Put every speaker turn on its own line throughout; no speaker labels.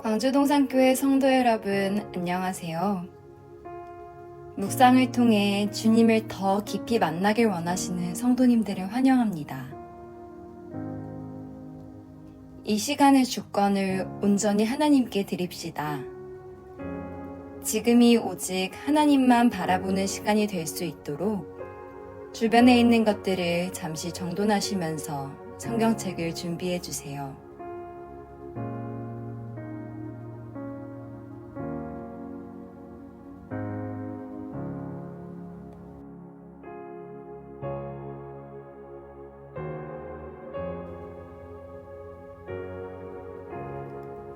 광주동산교회 성도 여러분, 안녕하세요. 묵상을 통해 주님을 더 깊이 만나길 원하시는 성도님들을 환영합니다. 이 시간의 주권을 온전히 하나님께 드립시다. 지금이 오직 하나님만 바라보는 시간이 될 수 있도록 주변에 있는 것들을 잠시 정돈하시면서 성경책을 준비해 주세요.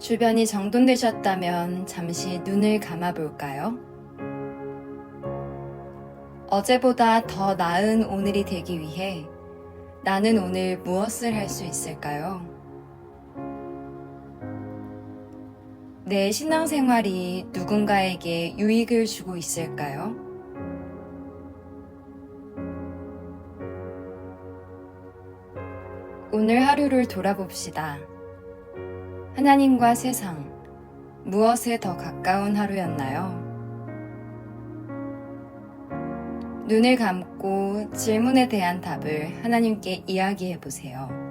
주변이 정돈되셨다면 잠시 눈을 감아 볼까요? 어제보다 더 나은 오늘이 되기 위해 나는 오늘 무엇을 할 수 있을까요? 내 신앙생활이 누군가에게 유익을 주고 있을까요? 오늘 하루를 돌아봅시다. 하나님과 세상, 무엇에 더 가까운 하루였나요? 눈을 감고 질문에 대한 답을 하나님께 이야기해 보세요.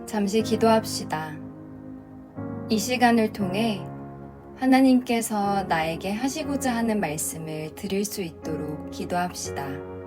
잠시 기도합시다. 이 시간을 통해 하나님께서 나에게 하시고자 하는 말씀을 들을 수 있도록 기도합시다.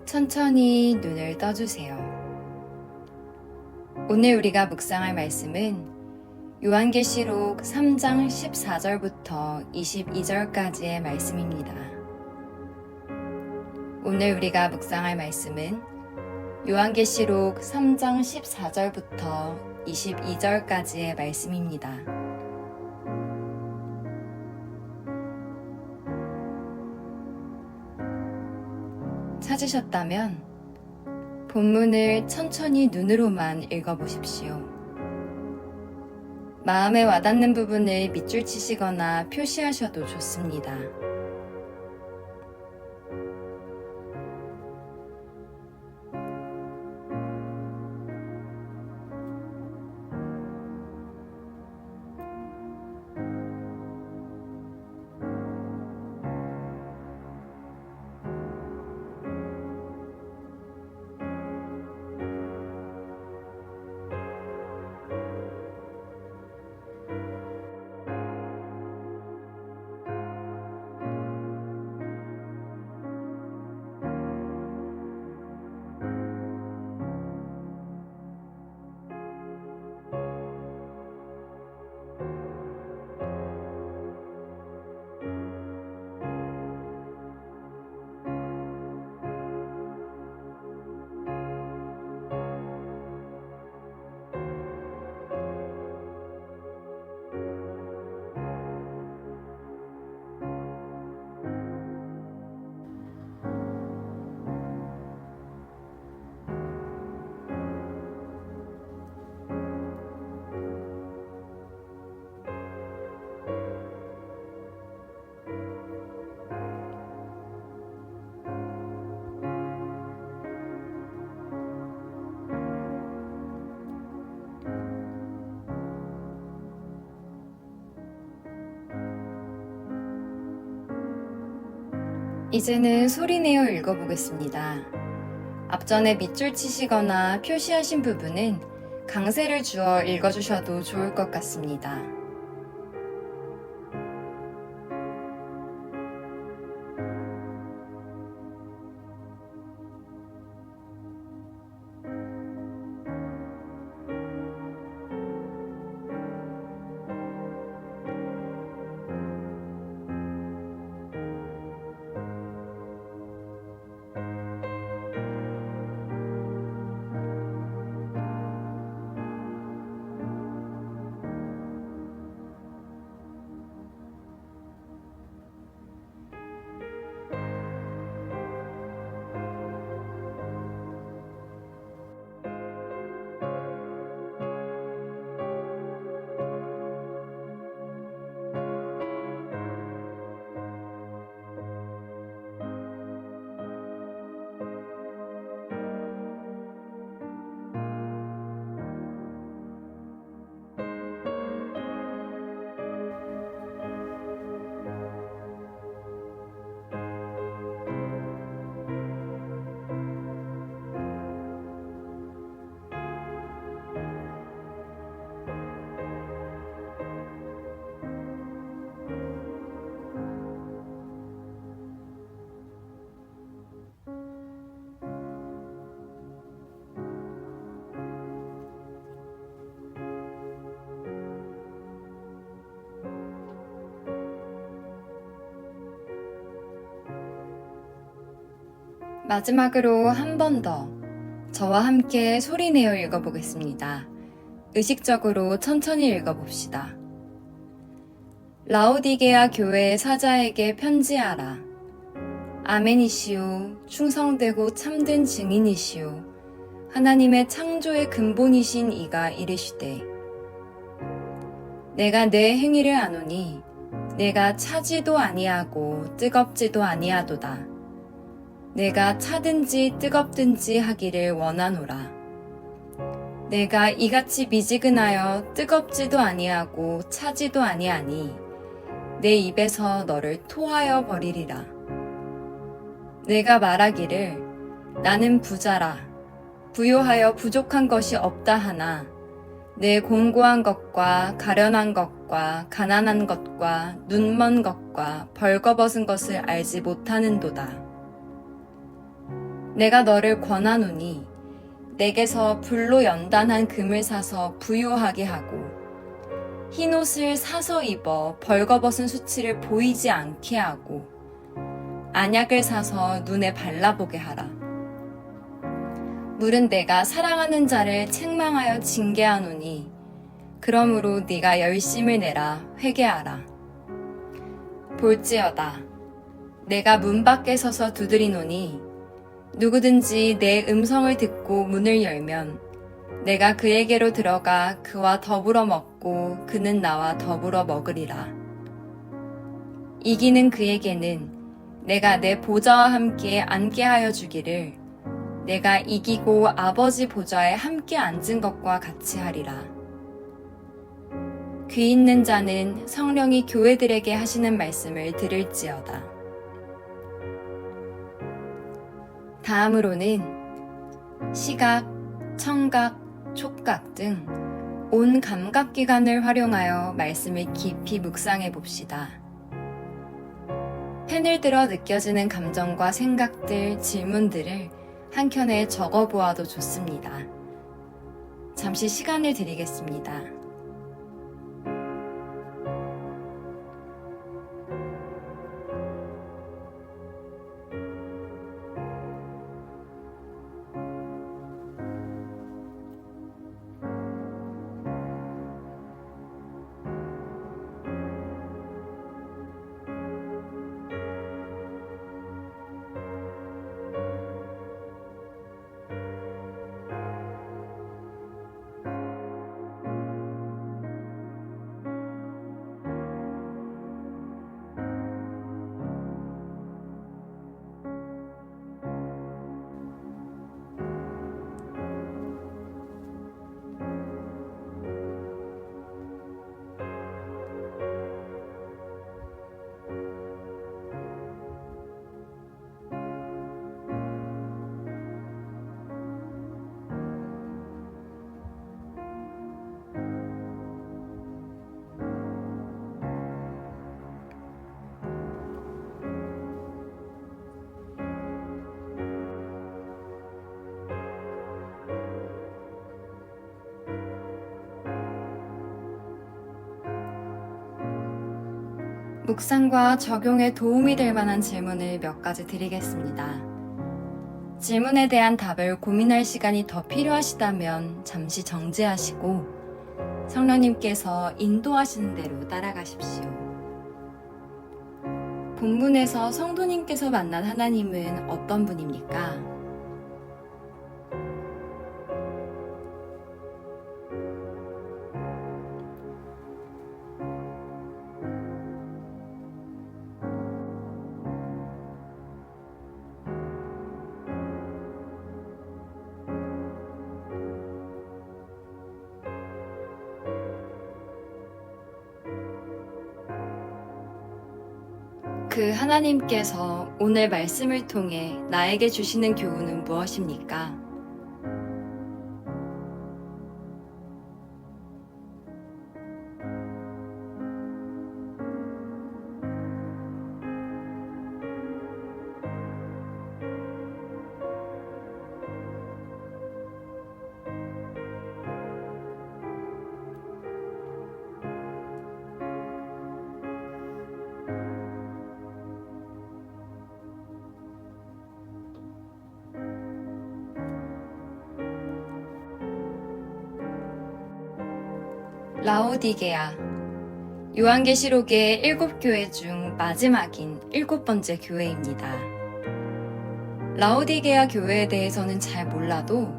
천천히 눈을 떠주세요. 오늘 우리가 묵상할 말씀은 요한계시록 3장 14절부터 22절까지의 말씀입니다. 오늘 우리가 묵상할 말씀은 요한계시록 3장 14절부터 22절까지의 말씀입니다. 찾으셨다면 본문을 천천히 눈으로만 읽어보십시오. 마음에 와닿는 부분을 밑줄 치시거나 표시하셔도 좋습니다. 이제는 소리내어 읽어보겠습니다. 앞전에 밑줄 치시거나 표시하신 부분은 강세를 주어 읽어주셔도 좋을 것 같습니다. 마지막으로 한 번 더 저와 함께 소리내어 읽어보겠습니다. 의식적으로 천천히 읽어봅시다. 라오디게아 교회의 사자에게 편지하라. 아멘이시오. 충성되고 참된 증인이시오. 하나님의 창조의 근본이신 이가 이르시되 내가 내 행위를 아노니 내가 차지도 아니하고 뜨겁지도 아니하도다. 내가 차든지 뜨겁든지 하기를 원하노라. 내가 이같이 미지근하여 뜨겁지도 아니하고 차지도 아니하니 내 입에서 너를 토하여 버리리라. 내가 말하기를 나는 부자라 부요하여 부족한 것이 없다 하나 내 공고한 것과 가련한 것과 가난한 것과 눈먼 것과 벌거벗은 것을 알지 못하는도다. 내가 너를 권하노니 내게서 불로 연단한 금을 사서 부요하게 하고 흰옷을 사서 입어 벌거벗은 수치를 보이지 않게 하고 안약을 사서 눈에 발라보게 하라. 물은 내가 사랑하는 자를 책망하여 징계하노니 그러므로 네가 열심을 내라 회개하라. 볼지어다 내가 문 밖에 서서 두드리노니 누구든지 내 음성을 듣고 문을 열면 내가 그에게로 들어가 그와 더불어 먹고 그는 나와 더불어 먹으리라. 이기는 그에게는 내가 내 보좌와 함께 앉게 하여 주기를 내가 이기고 아버지 보좌에 함께 앉은 것과 같이 하리라. 귀 있는 자는 성령이 교회들에게 하시는 말씀을 들을지어다. 다음으로는 시각, 청각, 촉각 등 온 감각기관을 활용하여 말씀을 깊이 묵상해 봅시다. 펜을 들어 느껴지는 감정과 생각들, 질문들을 한 켠에 적어 보아도 좋습니다. 잠시 시간을 드리겠습니다. 묵상과 적용에 도움이 될 만한 질문을 몇 가지 드리겠습니다. 질문에 대한 답을 고민할 시간이 더 필요하시다면 잠시 정지하시고 성령님께서 인도하시는 대로 따라가십시오. 본문에서 성도님께서 만난 하나님은 어떤 분입니까? 그 하나님께서 오늘 말씀을 통해 나에게 주시는 교훈은 무엇입니까? 라오디게아. 요한계시록의 7교회 중 마지막인 7번째 교회입니다. 라오디게아 교회에 대해서는 잘 몰라도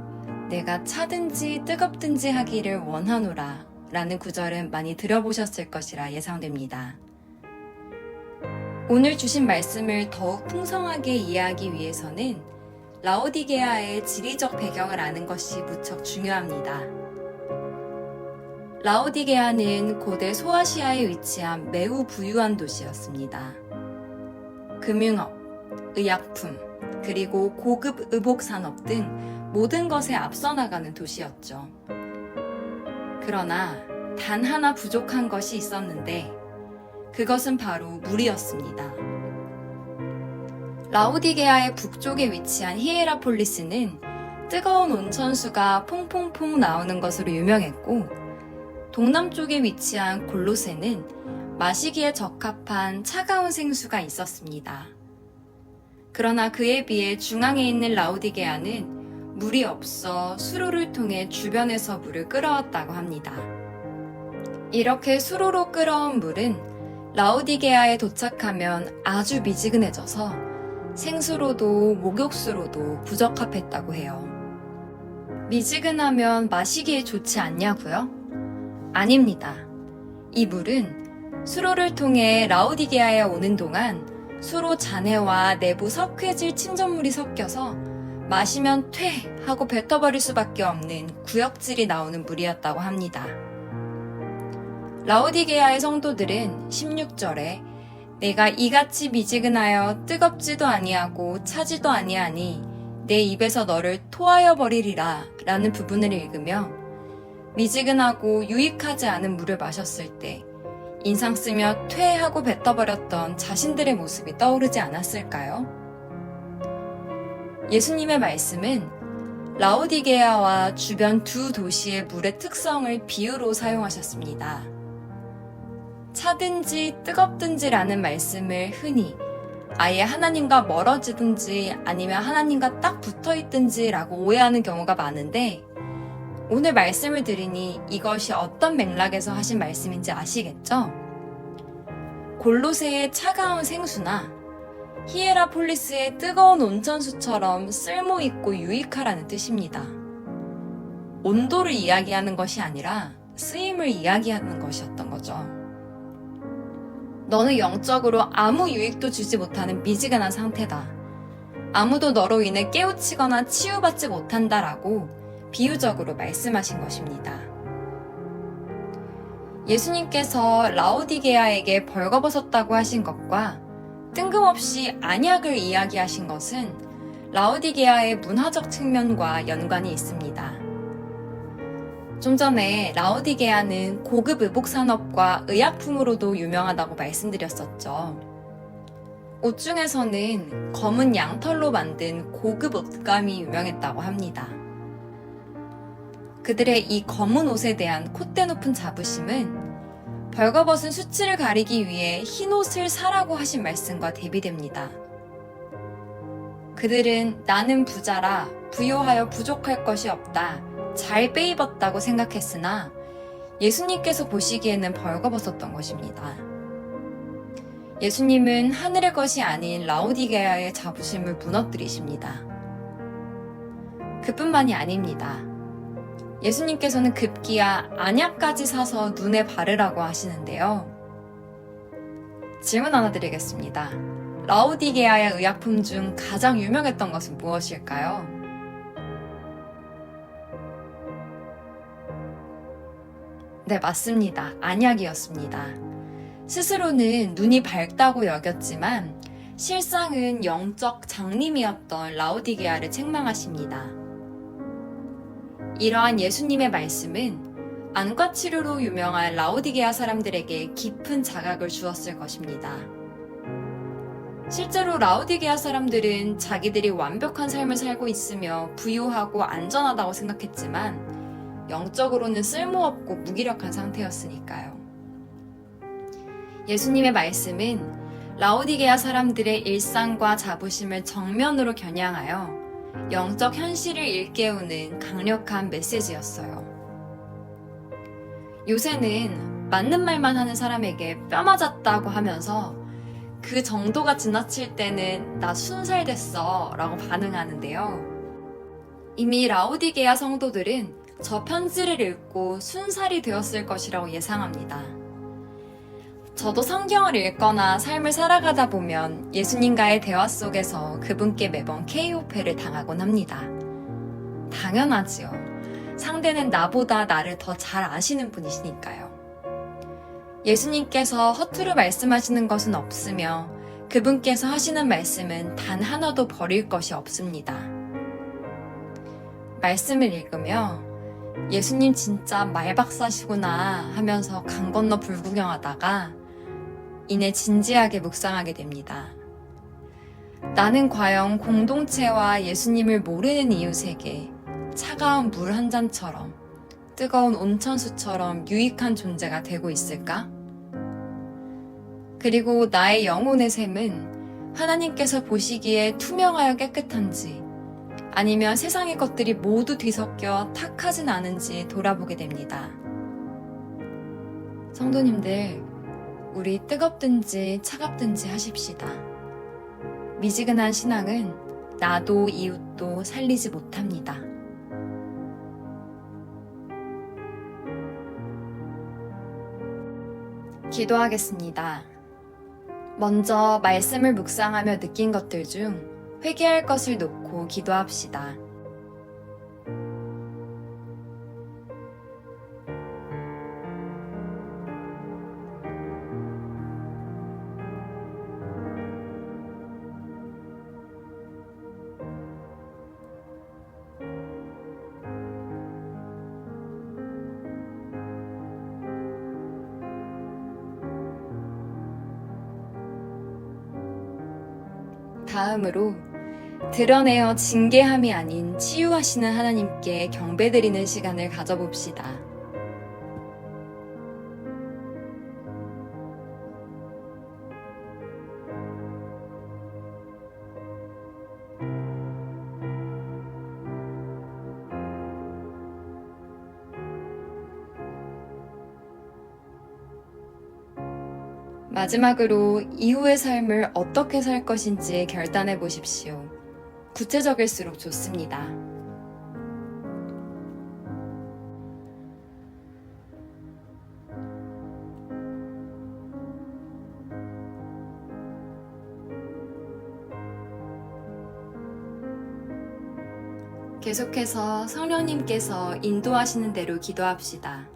내가 차든지 뜨겁든지 하기를 원하노라 라는 구절은 많이 들어보셨을 것이라 예상됩니다. 오늘 주신 말씀을 더욱 풍성하게 이해하기 위해서는 라오디게아의 지리적 배경을 아는 것이 무척 중요합니다. 라오디게아는 고대 소아시아에 위치한 매우 부유한 도시였습니다. 금융업, 의약품, 그리고 고급 의복 산업 등 모든 것에 앞서 나가는 도시였죠. 그러나 단 하나 부족한 것이 있었는데 그것은 바로 물이었습니다. 라오디게아의 북쪽에 위치한 히에라폴리스는 뜨거운 온천수가 퐁퐁퐁 나오는 것으로 유명했고, 동남쪽에 위치한 골로새는 마시기에 적합한 차가운 생수가 있었습니다. 그러나 그에 비해 중앙에 있는 라오디게아는 물이 없어 수로를 통해 주변에서 물을 끌어왔다고 합니다. 이렇게 수로로 끌어온 물은 라오디게아에 도착하면 아주 미지근해져서 생수로도 목욕수로도 부적합했다고 해요. 미지근하면 마시기에 좋지 않냐고요? 아닙니다. 이 물은 수로를 통해 라오디게아에 오는 동안 수로 잔해와 내부 석회질 침전물이 섞여서 마시면 퇴 하고 뱉어버릴 수밖에 없는 구역질이 나오는 물이었다고 합니다. 라오디게아의 성도들은 16절에 내가 이같이 미지근하여 뜨겁지도 아니하고 차지도 아니하니 내 입에서 너를 토하여 버리리라 라는 부분을 읽으며 미지근하고 유익하지 않은 물을 마셨을 때 인상 쓰며 퇴하고 뱉어버렸던 자신들의 모습이 떠오르지 않았을까요? 예수님의 말씀은 라오디게아와 주변 두 도시의 물의 특성을 비유로 사용하셨습니다. 차든지 뜨겁든지라는 말씀을 흔히 아예 하나님과 멀어지든지 아니면 하나님과 딱 붙어있든지라고 오해하는 경우가 많은데, 오늘 말씀을 들으니 이것이 어떤 맥락에서 하신 말씀인지 아시겠죠? 골로새의 차가운 생수나 히에라폴리스의 뜨거운 온천수처럼 쓸모있고 유익하라는 뜻입니다. 온도를 이야기하는 것이 아니라 쓰임을 이야기하는 것이었던 거죠. 너는 영적으로 아무 유익도 주지 못하는 미지근한 상태다. 아무도 너로 인해 깨우치거나 치유받지 못한다라고 비유적으로 말씀하신 것입니다. 예수님께서 라오디게아에게 벌거벗었다고 하신 것과 뜬금없이 안약을 이야기하신 것은 라오디게아의 문화적 측면과 연관이 있습니다. 좀 전에 라오디게아는 고급 의복 산업과 의약품으로도 유명하다고 말씀드렸었죠. 옷 중에서는 검은 양털로 만든 고급 옷감이 유명했다고 합니다. 그들의 이 검은 옷에 대한 콧대 높은 자부심은 벌거벗은 수치를 가리기 위해 흰 옷을 사라고 하신 말씀과 대비됩니다. 그들은 나는 부자라 부요하여 부족할 것이 없다, 잘 빼입었다고 생각했으나 예수님께서 보시기에는 벌거벗었던 것입니다. 예수님은 하늘의 것이 아닌 라오디게아의 자부심을 무너뜨리십니다. 그뿐만이 아닙니다. 예수님께서는 급기야 안약까지 사서 눈에 바르라고 하시는데요. 질문 하나 드리겠습니다. 라오디게아의 의약품 중 가장 유명했던 것은 무엇일까요? 네, 맞습니다. 안약이었습니다. 스스로는 눈이 밝다고 여겼지만 실상은 영적 장님이었던 라오디게아를 책망하십니다. 이러한 예수님의 말씀은 안과 치료로 유명한 라오디게아 사람들에게 깊은 자각을 주었을 것입니다. 실제로 라오디게아 사람들은 자기들이 완벽한 삶을 살고 있으며 부유하고 안전하다고 생각했지만 영적으로는 쓸모없고 무기력한 상태였으니까요. 예수님의 말씀은 라오디게아 사람들의 일상과 자부심을 정면으로 겨냥하여 영적 현실을 일깨우는 강력한 메시지였어요. 요새는 맞는 말만 하는 사람에게 뼈 맞았다고 하면서 그 정도가 지나칠 때는 나 20살 됐어 라고 반응하는데요. 이미 라오디게아 성도들은 저 편지를 읽고 20살이 되었을 것이라고 예상합니다. 저도 성경을 읽거나 삶을 살아가다 보면 예수님과의 대화 속에서 그분께 매번 KO패를 당하곤 합니다. 당연하지요. 상대는 나보다 나를 더 잘 아시는 분이시니까요. 예수님께서 허투루 말씀하시는 것은 없으며 그분께서 하시는 말씀은 단 하나도 버릴 것이 없습니다. 말씀을 읽으며 예수님 진짜 말박사시구나 하면서 강 건너 불구경하다가 이내 진지하게 묵상하게 됩니다. 나는 과연 공동체와 예수님을 모르는 이웃에게 차가운 물 한 잔처럼 뜨거운 온천수처럼 유익한 존재가 되고 있을까? 그리고 나의 영혼의 샘은 하나님께서 보시기에 투명하여 깨끗한지 아니면 세상의 것들이 모두 뒤섞여 탁하진 않은지 돌아보게 됩니다. 성도님들, 우리 뜨겁든지 차갑든지 하십시다. 미지근한 신앙은 나도 이웃도 살리지 못합니다. 기도하겠습니다. 먼저 말씀을 묵상하며 느낀 것들 중 회개할 것을 놓고 기도합시다. 다음으로 드러내어 징계함이 아닌 치유하시는 하나님께 경배드리는 시간을 가져봅시다. 마지막으로 이후의 삶을 어떻게 살 것인지 결단해 보십시오. 구체적일수록 좋습니다. 계속해서 성령님께서 인도하시는 대로 기도합시다.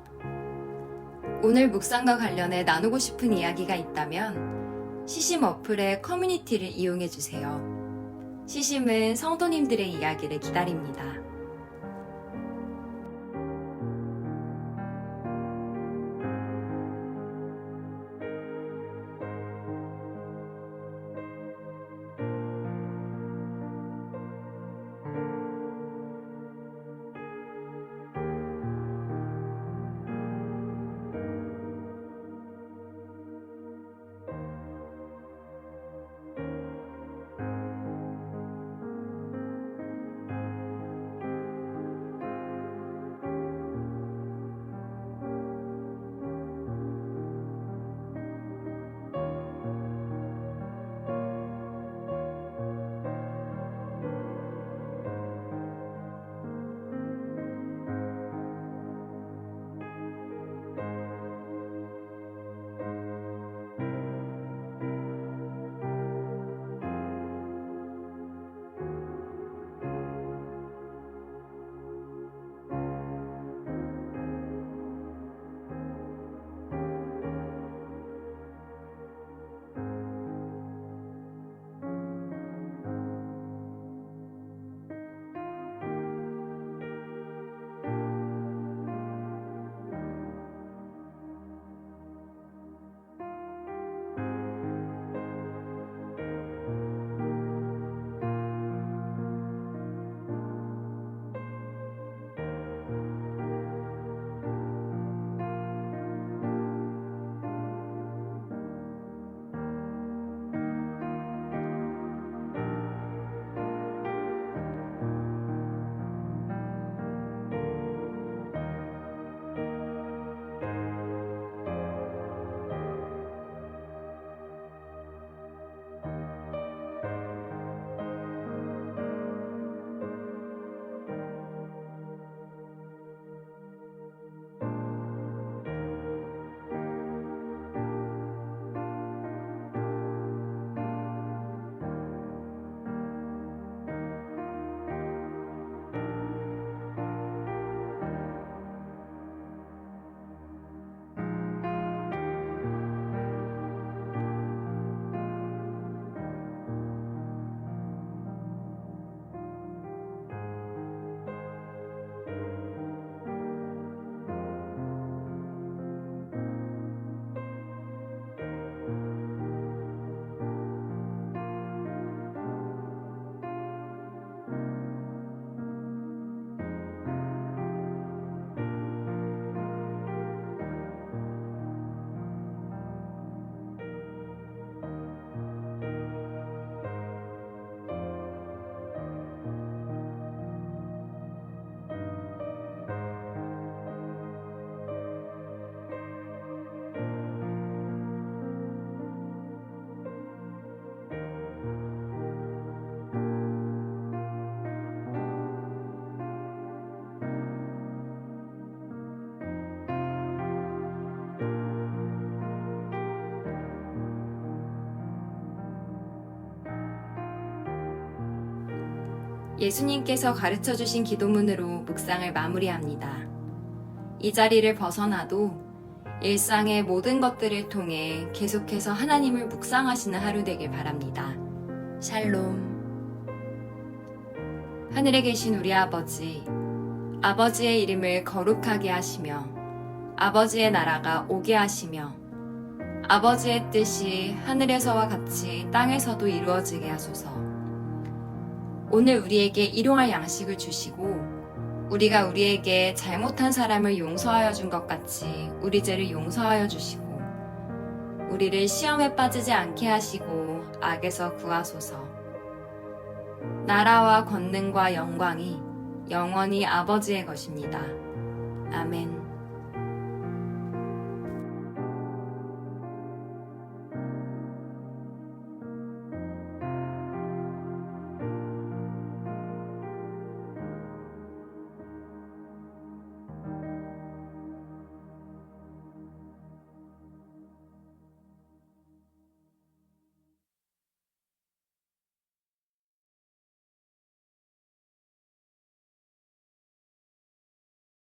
오늘 묵상과 관련해 나누고 싶은 이야기가 있다면 시심 어플의 커뮤니티를 이용해 주세요. 시심은 성도님들의 이야기를 기다립니다. 예수님께서 가르쳐 주신 기도문으로 묵상을 마무리합니다. 이 자리를 벗어나도 일상의 모든 것들을 통해 계속해서 하나님을 묵상하시는 하루 되길 바랍니다. 샬롬. 하늘에 계신 우리 아버지, 아버지의 이름을 거룩하게 하시며 아버지의 나라가 오게 하시며 아버지의 뜻이 하늘에서와 같이 땅에서도 이루어지게 하소서. 오늘 우리에게 일용할 양식을 주시고 우리가 우리에게 잘못한 사람을 용서하여 준 것 같이 우리 죄를 용서하여 주시고 우리를 시험에 빠지지 않게 하시고 악에서 구하소서. 나라와 권능과 영광이 영원히 아버지의 것입니다. 아멘.